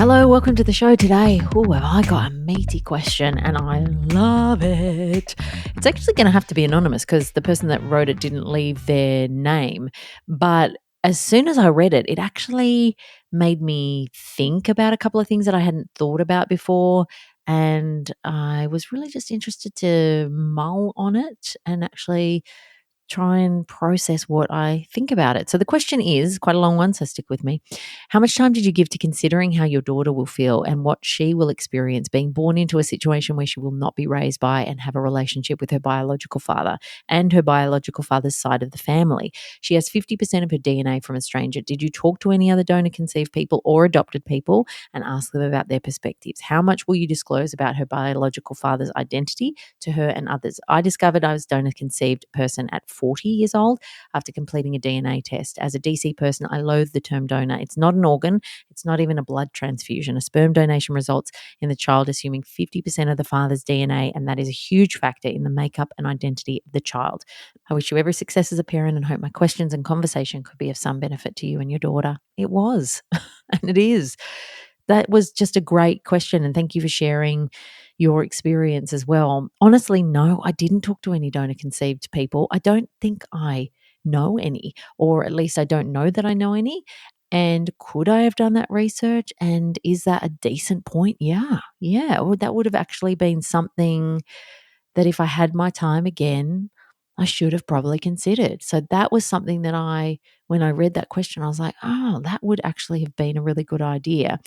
Hello, welcome to the show today. Oh, have I got a meaty question and I love it. It's actually going to have to be anonymous because the person that wrote it didn't leave their name. But as soon as I read it, it actually made me think about a couple of things that I hadn't thought about before. And I was really just interested to mull on it and actually try and process what I think about it. So the question is quite a long one, so stick with me. How much time did you give to considering how your daughter will feel and what she will experience being born into a situation where she will not be raised by and have a relationship with her biological father and her biological father's side of the family? She has 50% of her DNA from a stranger. Did you talk to any other donor conceived people or adopted people and ask them about their perspectives? How much will you disclose about her biological father's identity to her and others? I discovered I was donor conceived person at 40 years old after completing a DNA test. As a DC person, I loathe the term donor. It's not an organ. It's not even a blood transfusion. A sperm donation results in the child assuming 50% of the father's DNA, and that is a huge factor in the makeup and identity of the child. I wish you every success as a parent and hope my questions and conversation could be of some benefit to you and your daughter. It was, and it is. That was just a great question, and thank you for sharing your experience as well. Honestly, no, I didn't talk to any donor conceived people. I don't think I know any, or at least I don't know that I know any. And could I have done that research? And is that a decent point? Yeah. Yeah. Well, that would have actually been something that if I had my time again, I should have probably considered. So that was something that when I read that question, I was like, oh, that would actually have been a really good idea.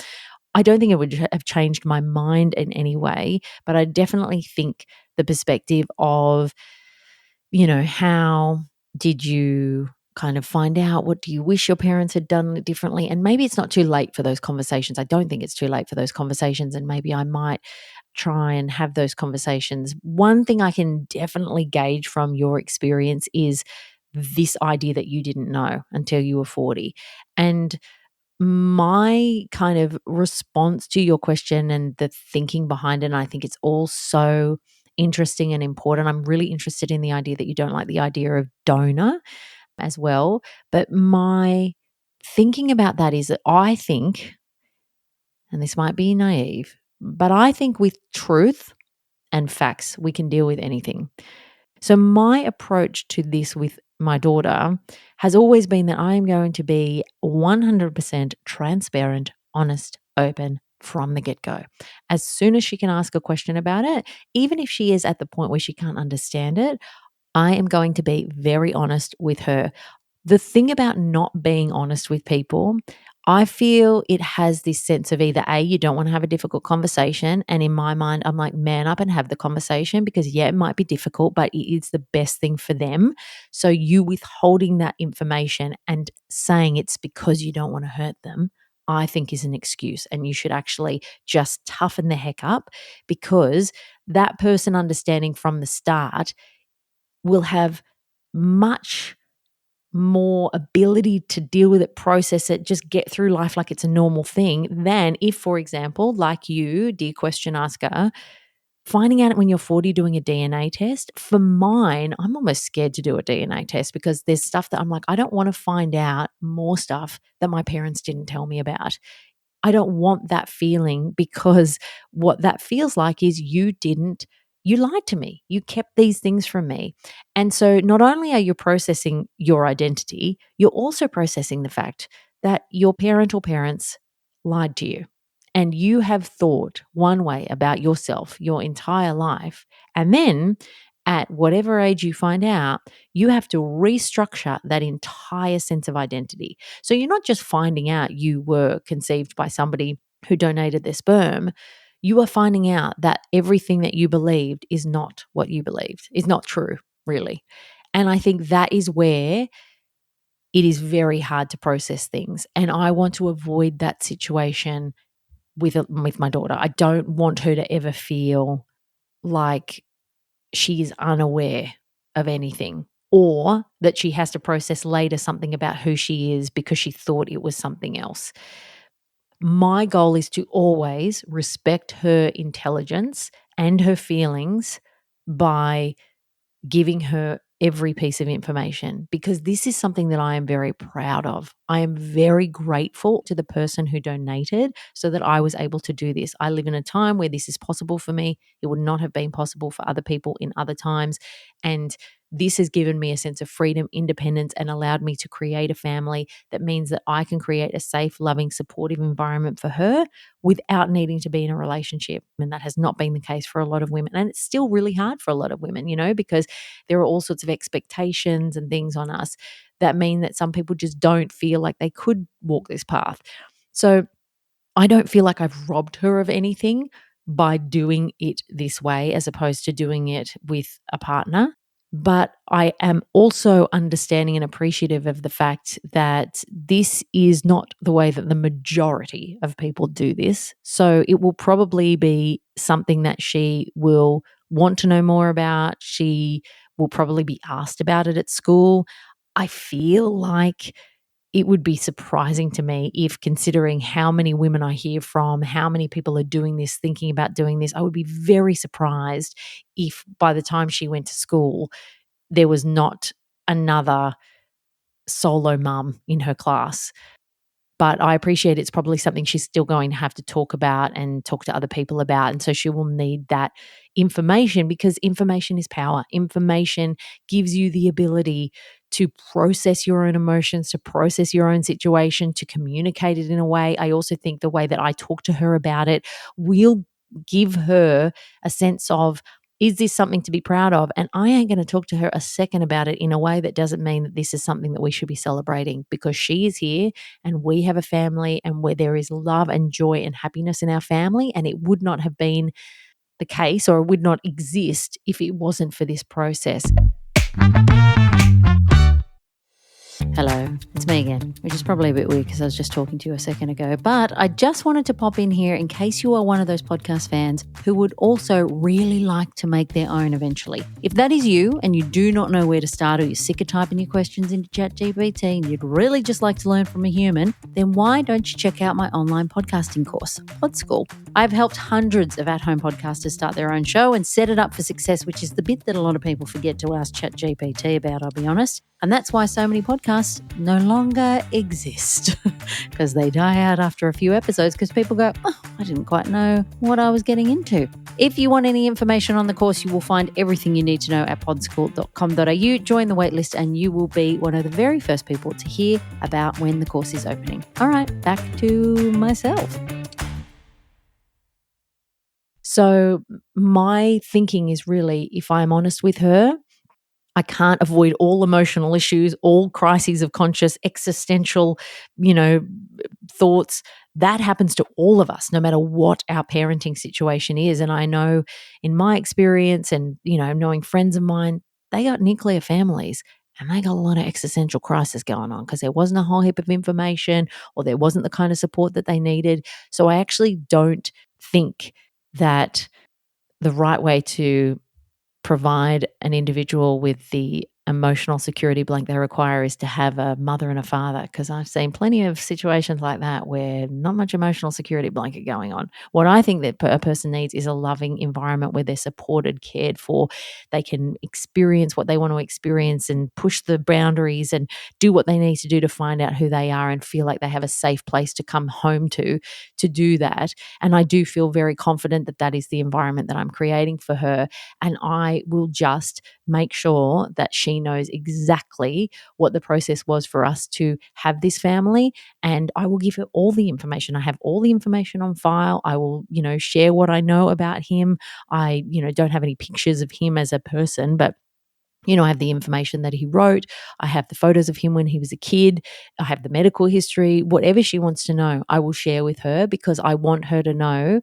I don't think it would have changed my mind in any way, but I definitely think the perspective of, how did you kind of find out? What do you wish your parents had done differently? And maybe it's not too late for those conversations. I don't think it's too late for those conversations. And maybe I might try and have those conversations. One thing I can definitely gauge from your experience is this idea that you didn't know until you were 40. And my kind of response to your question and the thinking behind it, and I think it's all so interesting and important. I'm really interested in the idea that you don't like the idea of donor as well. But my thinking about that is that I think, and this might be naive, but I think with truth and facts, we can deal with anything. So my approach to this with my daughter has always been that I am going to be 100% transparent, honest, open from the get-go. As soon as she can ask a question about it, even if she is at the point where she can't understand it, I am going to be very honest with her. The thing about not being honest with people, I feel it has this sense of either A, you don't want to have a difficult conversation. And in my mind, I'm like, man up and have the conversation because, yeah, it might be difficult, but it is the best thing for them. So you withholding that information and saying it's because you don't want to hurt them, I think is an excuse. And you should actually just toughen the heck up because that person understanding from the start will have much more ability to deal with it, process it, just get through life like it's a normal thing than if, for example, like you, dear question asker, finding out when you're 40 doing a DNA test. For mine, I'm almost scared to do a DNA test because there's stuff that I'm like, I don't want to find out more stuff that my parents didn't tell me about. I don't want that feeling because what that feels like is you lied to me. You kept these things from me. And so not only are you processing your identity, you're also processing the fact that your parent or parents lied to you. And you have thought one way about yourself your entire life. And then at whatever age you find out, you have to restructure that entire sense of identity. So you're not just finding out you were conceived by somebody who donated their sperm. You are finding out that everything that you believed is not what you believed, is not true, really. And I think that is where it is very hard to process things. And I want to avoid that situation with my daughter. I don't want her to ever feel like she is unaware of anything or that she has to process later something about who she is because she thought it was something else. My goal is to always respect her intelligence and her feelings by giving her every piece of information because this is something that I am very proud of. I am very grateful to the person who donated so that I was able to do this. I live in a time where this is possible for me. It would not have been possible for other people in other times. And this has given me a sense of freedom, independence, and allowed me to create a family that means that I can create a safe, loving, supportive environment for her without needing to be in a relationship. And that has not been the case for a lot of women. And it's still really hard for a lot of women, because there are all sorts of expectations and things on us that mean that some people just don't feel like they could walk this path. So I don't feel like I've robbed her of anything by doing it this way as opposed to doing it with a partner. But I am also understanding and appreciative of the fact that this is not the way that the majority of people do this. So it will probably be something that she will want to know more about. She will probably be asked about it at school. I feel like it would be surprising to me if, considering how many women I hear from, how many people are doing this, thinking about doing this, I would be very surprised if by the time she went to school, there was not another solo mum in her class. But I appreciate it's probably something she's still going to have to talk about and talk to other people about. And so she will need that information because information is power. Information gives you the ability to process your own emotions, to process your own situation, to communicate it in a way. I also think the way that I talk to her about it will give her a sense of, is this something to be proud of? And I ain't going to talk to her a second about it in a way that doesn't mean that this is something that we should be celebrating because she is here and we have a family and where there is love and joy and happiness in our family. And it would not have been the case or it would not exist if it wasn't for this process. Hello, it's me again, which is probably a bit weird because I was just talking to you a second ago, but I just wanted to pop in here in case you are one of those podcast fans who would also really like to make their own eventually. If that is you and you do not know where to start or you're sick of typing your questions into ChatGPT and you'd really just like to learn from a human, then why don't you check out my online podcasting course, Pod School? I've helped hundreds of at-home podcasters start their own show and set it up for success, which is the bit that a lot of people forget to ask ChatGPT about, I'll be honest. And that's why so many podcasts no longer exist because they die out after a few episodes because people go, oh, I didn't quite know what I was getting into. If you want any information on the course, you will find everything you need to know at podschool.com.au. Join the waitlist and you will be one of the very first people to hear about when the course is opening. All right, back to myself. So my thinking is really, if I'm honest with her, I can't avoid all emotional issues, all crises of conscious, existential, thoughts. That happens to all of us, no matter what our parenting situation is. And I know in my experience and, knowing friends of mine, they got nuclear families and they got a lot of existential crisis going on because there wasn't a whole heap of information or there wasn't the kind of support that they needed. So I actually don't think that the right way to provide an individual with the emotional security blanket they require is to have a mother and a father, because I've seen plenty of situations like that where not much emotional security blanket going on. What I think that a person needs is a loving environment where they're supported, cared for, they can experience what they want to experience and push the boundaries and do what they need to do to find out who they are and feel like they have a safe place to come home to do that. And I do feel very confident that that is the environment that I'm creating for her. And I will just make sure that she knows exactly what the process was for us to have this family. And I will give her all the information. I have all the information on file. I will, share what I know about him. I, don't have any pictures of him as a person, but I have the information that he wrote. I have the photos of him when he was a kid. I have the medical history. Whatever she wants to know, I will share with her because I want her to know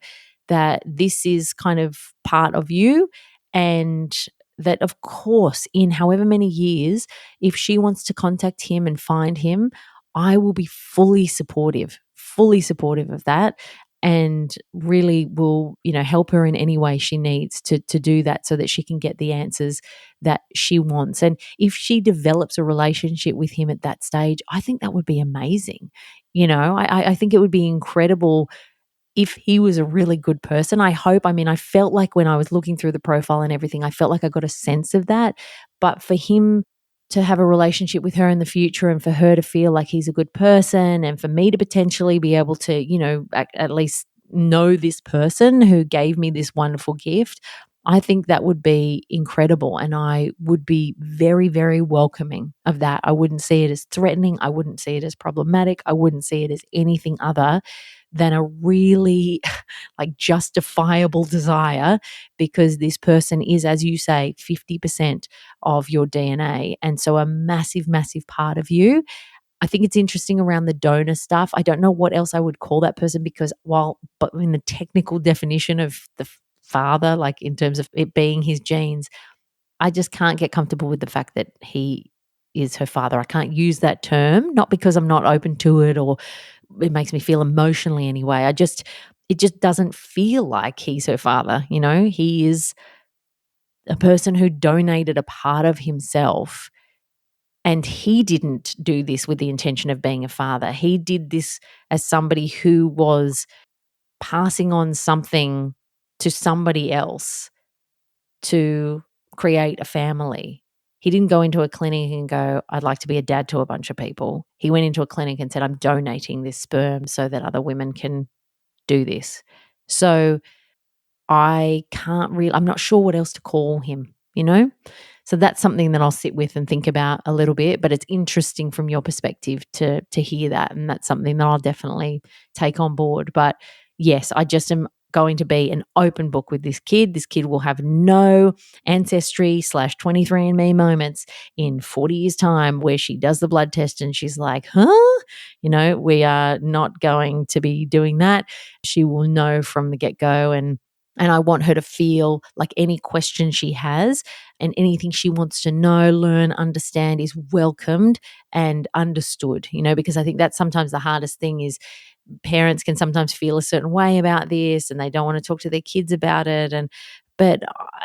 that this is kind of part of you, and that, of course, in however many years, if she wants to contact him and find him, I will be fully supportive of that, and really will, help her in any way she needs to do that so that she can get the answers that she wants. And if she develops a relationship with him at that stage, I think that would be amazing. I think it would be incredible if he was a really good person. I felt like when I was looking through the profile and everything, I felt like I got a sense of that. But for him to have a relationship with her in the future and for her to feel like he's a good person and for me to potentially be able to, at least know this person who gave me this wonderful gift, I think that would be incredible. And I would be very, very welcoming of that. I wouldn't see it as threatening. I wouldn't see it as problematic. I wouldn't see it as anything other than a really like justifiable desire, because this person is, as you say, 50% of your DNA. And so a massive, massive part of you. I think it's interesting around the donor stuff. I don't know what else I would call that person, because but in the technical definition of the father, like in terms of it being his genes, I just can't get comfortable with the fact that he is her father. I can't use that term, not because I'm not open to it or it makes me feel emotionally anyway. It just doesn't feel like he's her father. He is a person who donated a part of himself, and he didn't do this with the intention of being a father. He did this as somebody who was passing on something to somebody else to create a family. He didn't go into a clinic and go, I'd like to be a dad to a bunch of people. He went into a clinic and said, I'm donating this sperm so that other women can do this. So I'm not sure what else to call him. So that's something that I'll sit with and think about a little bit, but it's interesting from your perspective to hear that. And that's something that I'll definitely take on board. But yes, I just am going to be an open book with this kid. This kid will have no ancestry/23andMe moments in 40 years' time where she does the blood test and she's like, huh? We are not going to be doing that. She will know from the get-go, and I want her to feel like any question she has and anything she wants to know, learn, understand is welcomed and understood, because I think that's sometimes the hardest thing is parents can sometimes feel a certain way about this and they don't want to talk to their kids about it. But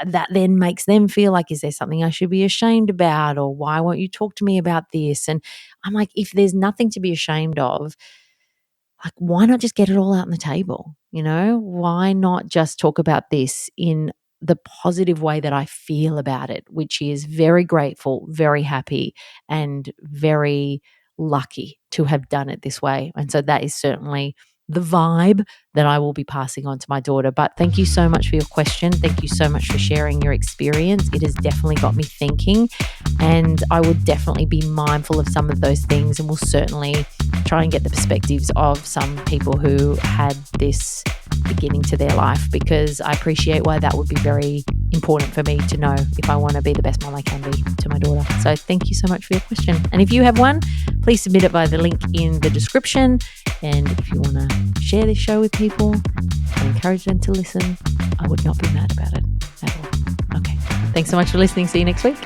that then makes them feel like, is there something I should be ashamed about? Or why won't you talk to me about this? And I'm like, if there's nothing to be ashamed of, like, why not just get it all out on the table? Why not just talk about this in the positive way that I feel about it, which is very grateful, very happy, and very lucky to have done it this way. And so that is certainly the vibe that I will be passing on to my daughter. But thank you so much for your question. Thank you so much for sharing your experience. It has definitely got me thinking, and I would definitely be mindful of some of those things, and will certainly try and get the perspectives of some people who had this beginning to their life, because I appreciate why that would be very important for me to know if I want to be the best mom I can be to my daughter. So thank you so much for your question. And if you have one, please submit it via the link in the description. And if you want to share this show with people and encourage them to listen, I would not be mad about it at all. Okay. Thanks so much for listening. See you next week.